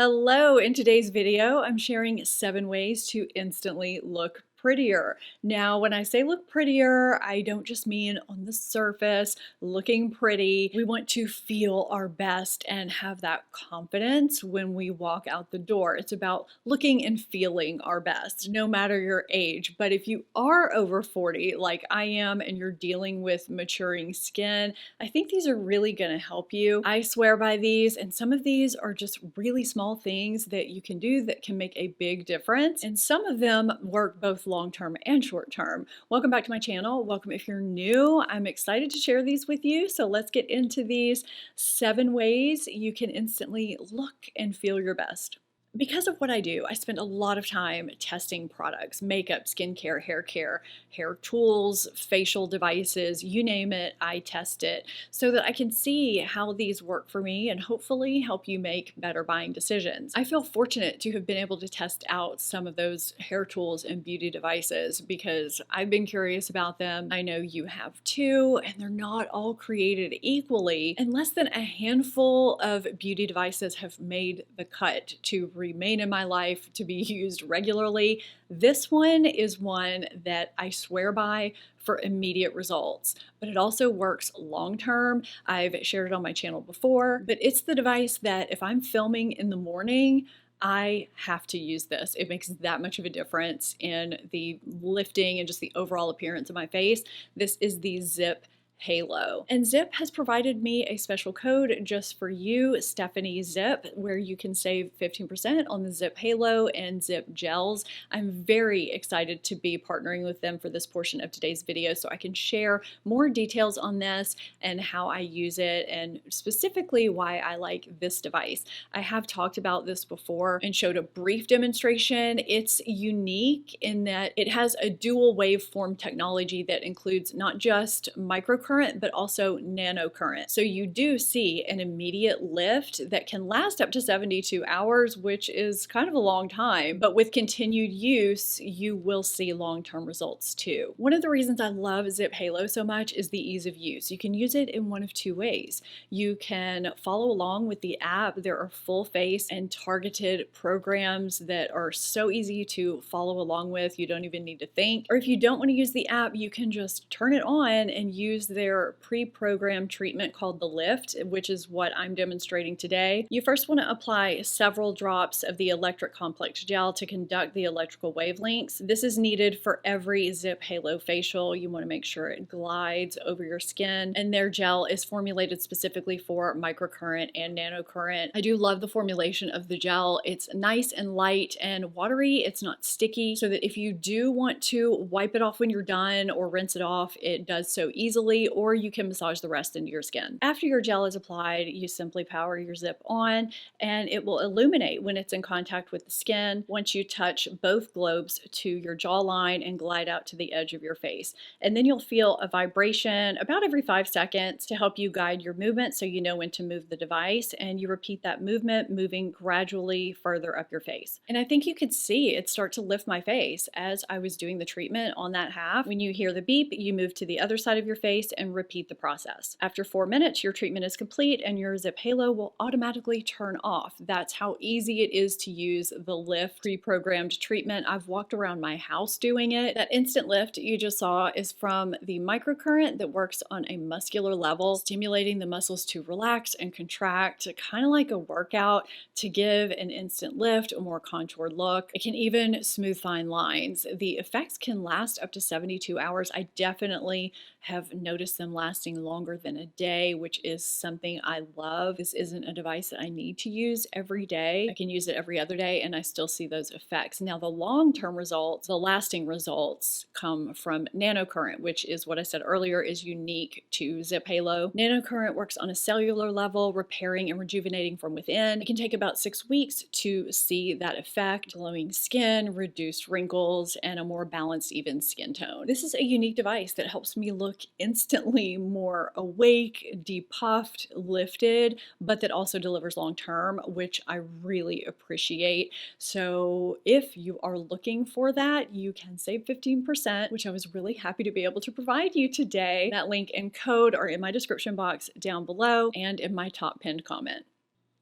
Hello, in today's video, I'm sharing 7 ways to instantly look prettier. Now, when I say look prettier, I don't just mean on the surface, looking pretty. We want to feel our best and have that confidence when we walk out the door. It's about looking and feeling our best, no matter your age. But if you are over 40, like I am, and you're dealing with maturing skin, I think these are really going to help you. I swear by these, and some of these are just really small things that you can do that can make a big difference. And some of them work both long-term and short-term. Welcome back to my channel. Welcome if you're new. I'm excited to share these with you. So let's get into these 7 ways you can instantly look and feel your best. Because of what I do, I spend a lot of time testing products, makeup, skincare, hair care, hair tools, facial devices, you name it, I test it so that I can see how these work for me and hopefully help you make better buying decisions. I feel fortunate to have been able to test out some of those hair tools and beauty devices because I've been curious about them. I know you have too, and they're not all created equally, and less than a handful of beauty devices have made the cut to remain in my life to be used regularly. This one is one that I swear by for immediate results, but it also works long term. I've shared it on my channel before, but it's the device that if I'm filming in the morning, I have to use this. It makes that much of a difference in the lifting and just the overall appearance of my face. This is the Zip Halo. And Zip has provided me a special code just for you, Stephanie Zip, where you can save 15% on the Zip Halo and Zip gels. I'm very excited to be partnering with them for this portion of today's video so I can share more details on this and how I use it and specifically why I like this device. I have talked about this before and showed a brief demonstration. It's unique in that it has a dual waveform technology that includes not just microcurrent but also nanocurrent. So you do see an immediate lift that can last up to 72 hours, which is kind of a long time, but with continued use, you will see long-term results too. One of the reasons I love Zip Halo so much is the ease of use. You can use it in one of 2 ways. You can follow along with the app. There are full face and targeted programs that are so easy to follow along with. You don't even need to think. Or if you don't want to use the app, you can just turn it on and use their pre-programmed treatment called the Lift, which is what I'm demonstrating today. You first want to apply several drops of the electric complex gel to conduct the electrical wavelengths. This is needed for every Zip Halo facial. You want to make sure it glides over your skin, and their gel is formulated specifically for microcurrent and nanocurrent. I do love the formulation of the gel. It's nice and light and watery. It's not sticky, so that if you do want to wipe it off when you're done or rinse it off, it does so easily, or you can massage the rest into your skin. After your gel is applied, you simply power your Zip on and it will illuminate when it's in contact with the skin once you touch both globes to your jawline and glide out to the edge of your face. And then you'll feel a vibration about every 5 seconds to help you guide your movement so you know when to move the device, and you repeat that movement, moving gradually further up your face. And I think you could see it start to lift my face as I was doing the treatment on that half. When you hear the beep, you move to the other side of your face and repeat the process. After 4 minutes, your treatment is complete and your Zip Halo will automatically turn off. That's how easy it is to use the Lift pre-programmed treatment. I've walked around my house doing it. That instant lift you just saw is from the microcurrent that works on a muscular level, stimulating the muscles to relax and contract, kind of like a workout, to give an instant lift, a more contoured look. It can even smooth fine lines. The effects can last up to 72 hours. I definitely have noticed them lasting longer than a day, which is something I love. This isn't a device that I need to use every day. I can use it every other day and I still see those effects. Now, the long-term results, the lasting results, come from nanocurrent, which is what I said earlier is unique to Zip Halo. Nanocurrent works on a cellular level, repairing and rejuvenating from within. It can take about 6 weeks to see that effect: glowing skin, reduced wrinkles, and a more balanced, even skin tone. This is a unique device that helps me look instantly more awake, depuffed, lifted, but that also delivers long term, which I really appreciate. So if you are looking for that, you can save 15%, which I was really happy to be able to provide you today. That link and code are in my description box down below and in my top pinned comment.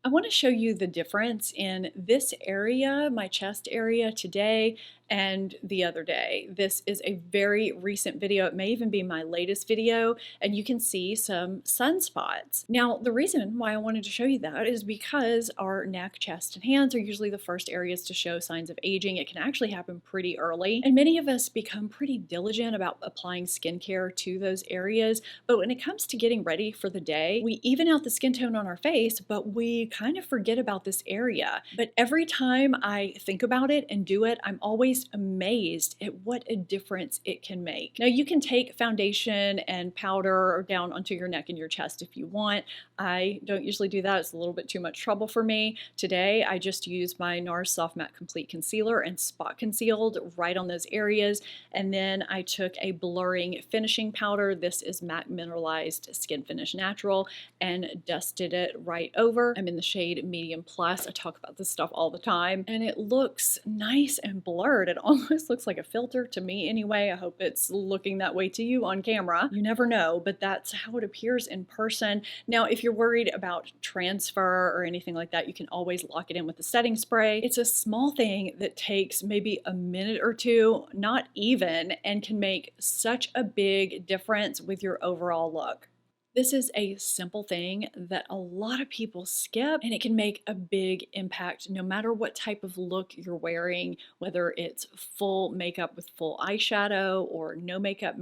I want to show you the difference in this area, my chest area today and the other day. This is a very recent video. It may even be my latest video, and you can see some sunspots. Now, the reason why I wanted to show you that is because our neck, chest, and hands are usually the first areas to show signs of aging. It can actually happen pretty early, and many of us become pretty diligent about applying skincare to those areas. But when it comes to getting ready for the day, we even out the skin tone on our face, but we kind of forget about this area. But every time I think about it and do it, I'm always amazed at what a difference it can make. Now, you can take foundation and powder down onto your neck and your chest if you want. I don't usually do that. It's a little bit too much trouble for me. Today, I just used my NARS Soft Matte Complete Concealer and spot concealed right on those areas. And then I took a blurring finishing powder. This is Matte Mineralized Skin Finish Natural, and dusted it right over. I'm in the shade Medium Plus. I talk about this stuff all the time, and it looks nice and blurred. It almost looks like a filter to me anyway. I hope it's looking that way to you on camera. You never know, but that's how it appears in person. Now, if you're worried about transfer or anything like that, you can always lock it in with a setting spray. It's a small thing that takes maybe a minute or two, not even, and can make such a big difference with your overall look. This is a simple thing that a lot of people skip, and it can make a big impact no matter what type of look you're wearing, whether it's full makeup with full eyeshadow or no makeup,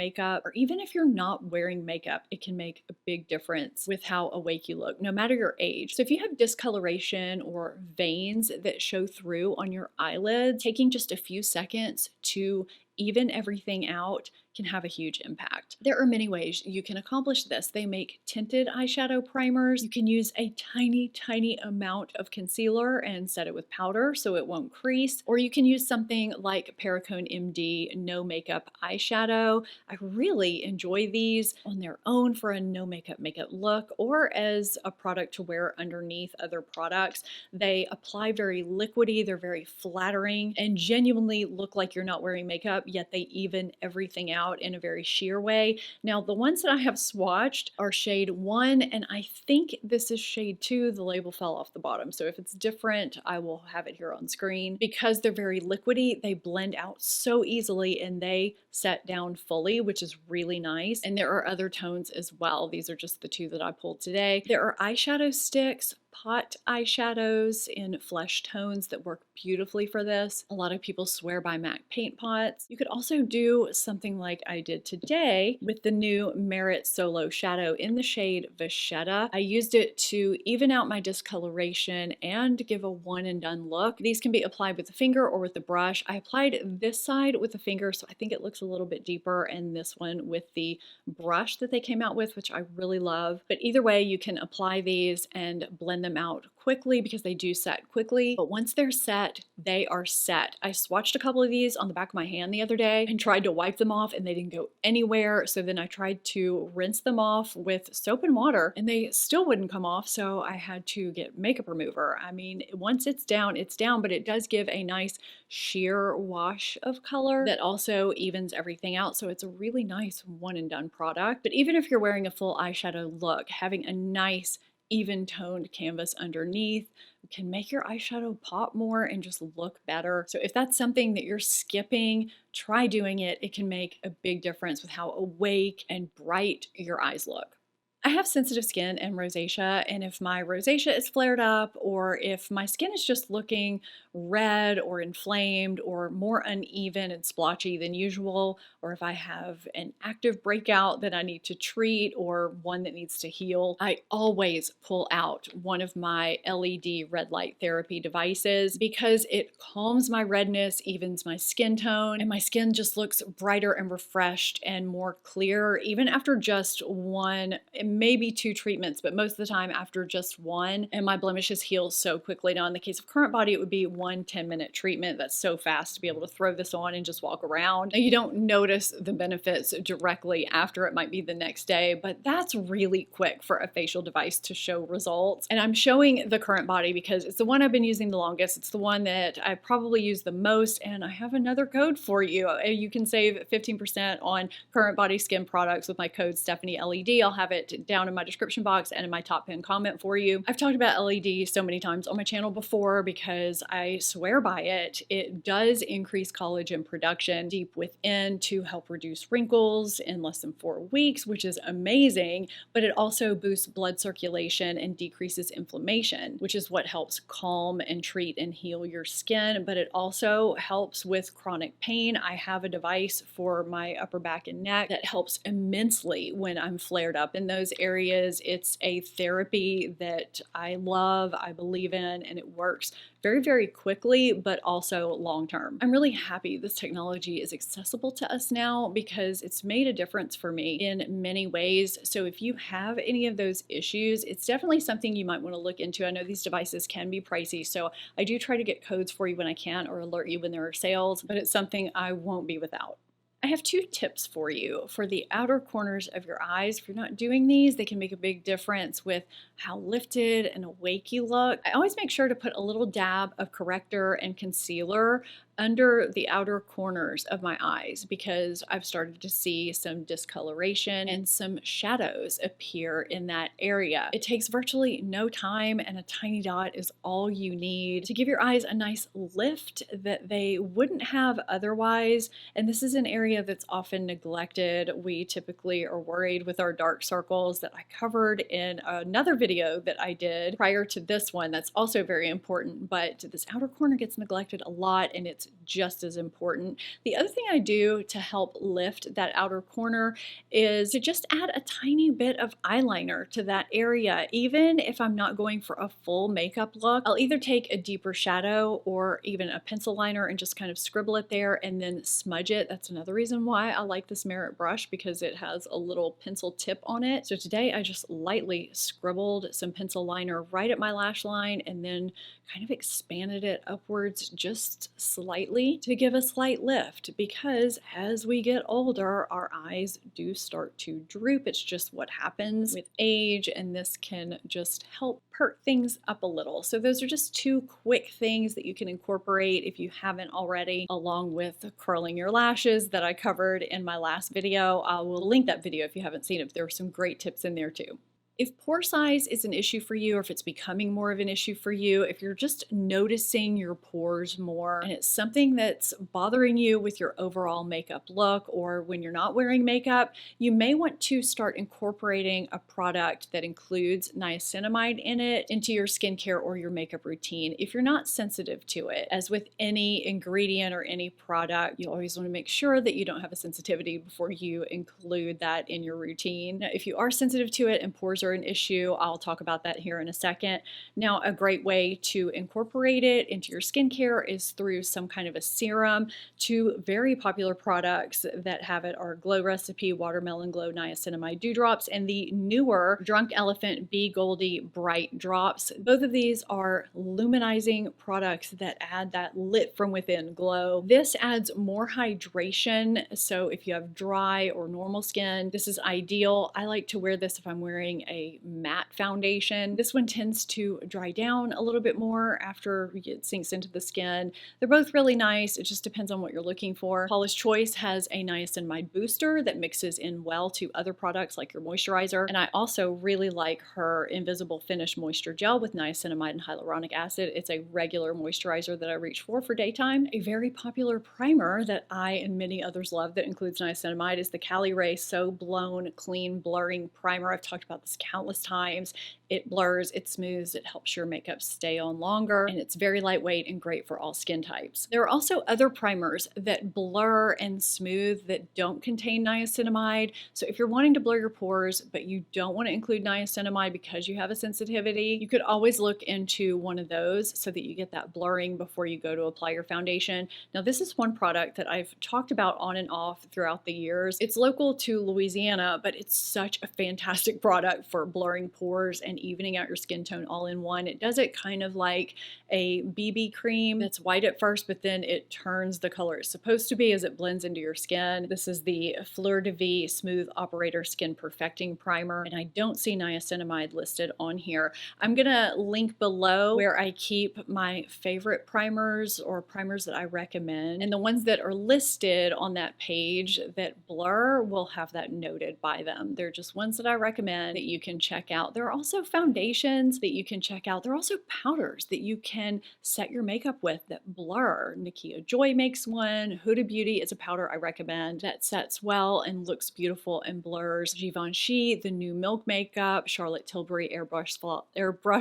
or even if you're not wearing makeup, it can make a big difference with how awake you look, no matter your age. So if you have discoloration or veins that show through on your eyelids, taking just a few seconds to even everything out can have a huge impact. There are many ways you can accomplish this. They make tinted eyeshadow primers. You can use a tiny amount of concealer and set it with powder so it won't crease. Or you can use something like Perricone MD No Makeup Eyeshadow. I really enjoy these on their own for a no makeup look, or as a product to wear underneath other products. They apply very liquidy, they're very flattering, and genuinely look like you're not wearing makeup, yet they even everything out in a very sheer way. Now, the ones that I have swatched are shade 1, and I think this is shade 2. The label fell off the bottom, so if it's different, I will have it here on screen. Because they're very liquidy, they blend out so easily and they set down fully, which is really nice. And there are other tones as well. These are just the two that I pulled today. There are eyeshadow sticks, pot eyeshadows in flesh tones that work beautifully for this. A lot of people swear by MAC paint pots. You could also do something like I did today with the new Merit Solo Shadow in the shade Vachetta. I used it to even out my discoloration and give a one and done look. These can be applied with a finger or with a brush. I applied this side with a finger, so I think it looks a little bit deeper, and this one with the brush that they came out with, which I really love. But either way, you can apply these and blend them out quickly because they do set quickly. But once they're set, they are set. I swatched a couple of these on the back of my hand the other day and tried to wipe them off, and they didn't go anywhere. So then I tried to rinse them off with soap and water, and they still wouldn't come off. So I had to get makeup remover. I mean, once it's down, but it does give a nice sheer wash of color that also evens everything out. So it's a really nice one and done product. But even if you're wearing a full eyeshadow look, having a nice even toned canvas underneath can make your eyeshadow pop more and just look better. So if that's something that you're skipping, try doing it. It can make a big difference with how awake and bright your eyes look. I have sensitive skin and rosacea, and if my rosacea is flared up, or if my skin is just looking red or inflamed or more uneven and splotchy than usual, or if I have an active breakout that I need to treat or one that needs to heal, I always pull out one of my LED red light therapy devices because it calms my redness, evens my skin tone, and my skin just looks brighter and refreshed and more clear even after just one, maybe two treatments, but most of the time after just one, and my blemishes heal so quickly. Now, in the case of Current Body, it would be one 10-minute treatment. That's so fast to be able to throw this on and just walk around. Now, you don't notice the benefits directly after. It might be the next day, but that's really quick for a facial device to show results. And I'm showing the Current Body because it's the one I've been using the longest. It's the one that I probably use the most, and I have another code for you. You can save 15% on Current Body skin products with my code StephanieLED. I'll have it linked down in my description box and in my top pinned comment for you. I've talked about LED so many times on my channel before because I swear by it. It does increase collagen production deep within to help reduce wrinkles in less than 4 weeks, which is amazing, but it also boosts blood circulation and decreases inflammation, which is what helps calm and treat and heal your skin, but it also helps with chronic pain. I have a device for my upper back and neck that helps immensely when I'm flared up in those areas. It's a therapy that I love, I believe in, and it works very, very quickly, but also long term. I'm really happy this technology is accessible to us now because it's made a difference for me in many ways. So if you have any of those issues, it's definitely something you might want to look into. I know these devices can be pricey, so I do try to get codes for you when I can or alert you when there are sales, but it's something I won't be without. I have 2 tips for you for the outer corners of your eyes. If you're not doing these, they can make a big difference with how lifted and awake you look. I always make sure to put a little dab of corrector and concealer under the outer corners of my eyes because I've started to see some discoloration and some shadows appear in that area. It takes virtually no time, and a tiny dot is all you need to give your eyes a nice lift that they wouldn't have otherwise. And this is an area that's often neglected. We typically are worried with our dark circles that I covered in another video that I did prior to this one. That's also very important, but this outer corner gets neglected a lot, and it's just as important. The other thing I do to help lift that outer corner is to just add a tiny bit of eyeliner to that area. Even if I'm not going for a full makeup look, I'll either take a deeper shadow or even a pencil liner and just kind of scribble it there and then smudge it. That's another reason why I like this Merit brush, because it has a little pencil tip on it. So today I just lightly scribbled some pencil liner right at my lash line and then kind of expanded it upwards just slightly to give a slight lift, because as we get older, our eyes do start to droop. It's just what happens with age, and this can just help perk things up a little. So those are just 2 quick things that you can incorporate if you haven't already, along with curling your lashes that I covered in my last video. I will link that video if you haven't seen it. There are some great tips in there too. If pore size is an issue for you, or if it's becoming more of an issue for you, if you're just noticing your pores more and it's something that's bothering you with your overall makeup look, or when you're not wearing makeup, you may want to start incorporating a product that includes niacinamide in it into your skincare or your makeup routine if you're not sensitive to it. As with any ingredient or any product, you always want to make sure that you don't have a sensitivity before you include that in your routine. Now, if you are sensitive to it and pores are an issue, I'll talk about that here in a second. Now, a great way to incorporate it into your skincare is through some kind of a serum. 2 very popular products that have it are Glow Recipe Watermelon Glow Niacinamide Dewdrops and the newer Drunk Elephant Be Goldie Bright Drops. Both of these are luminizing products that add that lit from within glow. This adds more hydration, so if you have dry or normal skin, this is ideal. I like to wear this if I'm wearing a matte foundation. This one tends to dry down a little bit more after it sinks into the skin. They're both really nice. It just depends on what you're looking for. Paula's Choice has a niacinamide booster that mixes in well to other products like your moisturizer. And I also really like her Invisible Finish Moisture Gel with niacinamide and hyaluronic acid. It's a regular moisturizer that I reach for daytime. A very popular primer that I and many others love that includes niacinamide is the Cali Ray So Blown Clean Blurring Primer. I've talked about this countless times. It blurs, it smooths, it helps your makeup stay on longer, and it's very lightweight and great for all skin types. There are also other primers that blur and smooth that don't contain niacinamide. So if you're wanting to blur your pores, but you don't want to include niacinamide because you have a sensitivity, you could always look into one of those so that you get that blurring before you go to apply your foundation. Now, this is one product that I've talked about on and off throughout the years. It's local to Louisiana, but it's such a fantastic product for blurring pores and and evening out your skin tone all in one. It does it kind of like a BB cream that's white at first, but then it turns the color it's supposed to be as it blends into your skin. This is the Fleur de Vie Smooth Operator Skin Perfecting Primer, and I don't see niacinamide listed on here. I'm gonna link below where I keep my favorite primers or primers that I recommend, and the ones that are listed on that page that blur will have that noted by them. They're just ones that I recommend that you can check out. There are also foundations that you can check out. There are also powders that you can set your makeup with that blur. Nakia Joy makes one. Huda Beauty is a powder I recommend that sets well and looks beautiful and blurs. Givenchy, the new Milk Makeup, Charlotte Tilbury Airbrush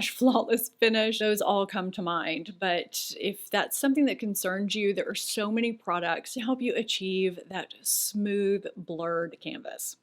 Flawless Finish. Those all come to mind. But if that's something that concerns you, there are so many products to help you achieve that smooth, blurred canvas.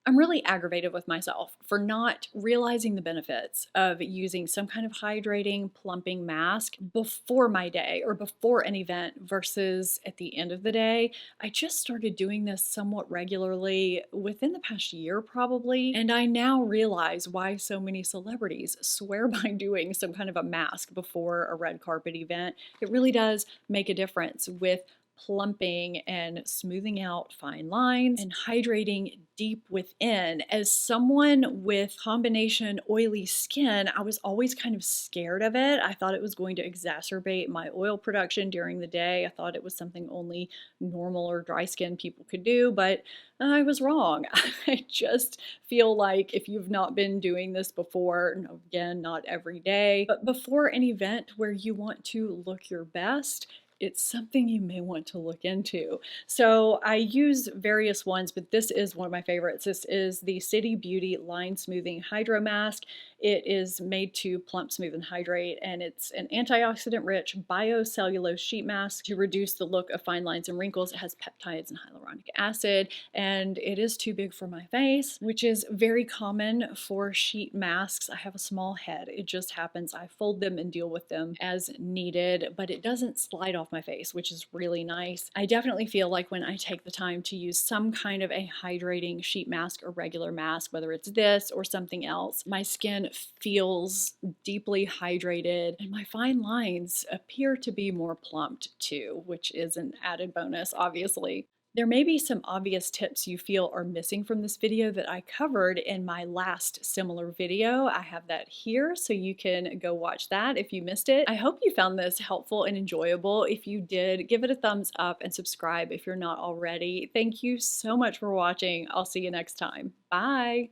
I'm really aggravated with myself for not realizing the benefits of using some kind of hydrating, plumping mask before my day or before an event versus at the end of the day. I just started doing this somewhat regularly within the past year probably, and I now realize why so many celebrities swear by doing some kind of a mask before a red carpet event. It really does make a difference with plumping and smoothing out fine lines and hydrating deep within. As someone with combination oily skin, I was always kind of scared of it. I thought it was going to exacerbate my oil production during the day. I thought it was something only normal or dry skin people could do, but I was wrong. I just feel like if you've not been doing this before, again, not every day, but before an event where you want to look your best, it's something you may want to look into. So I use various ones, but this is one of my favorites. This is the City Beauty Line Smoothing Hydro Mask. It is made to plump, smooth, and hydrate, and it's an antioxidant-rich biocellulose sheet mask to reduce the look of fine lines and wrinkles. It has peptides and hyaluronic acid, and it is too big for my face, which is very common for sheet masks. I have a small head. It just happens. I fold them and deal with them as needed, but it doesn't slide off my face, which is really nice. I definitely feel like when I take the time to use some kind of a hydrating sheet mask or regular mask, whether it's this or something else, my skin feels deeply hydrated and my fine lines appear to be more plumped too, which is an added bonus, obviously. There may be some obvious tips you feel are missing from this video that I covered in my last similar video. I have that here, so you can go watch that if you missed it. I hope you found this helpful and enjoyable. If you did, give it a thumbs up and subscribe if you're not already. Thank you so much for watching. I'll see you next time. Bye!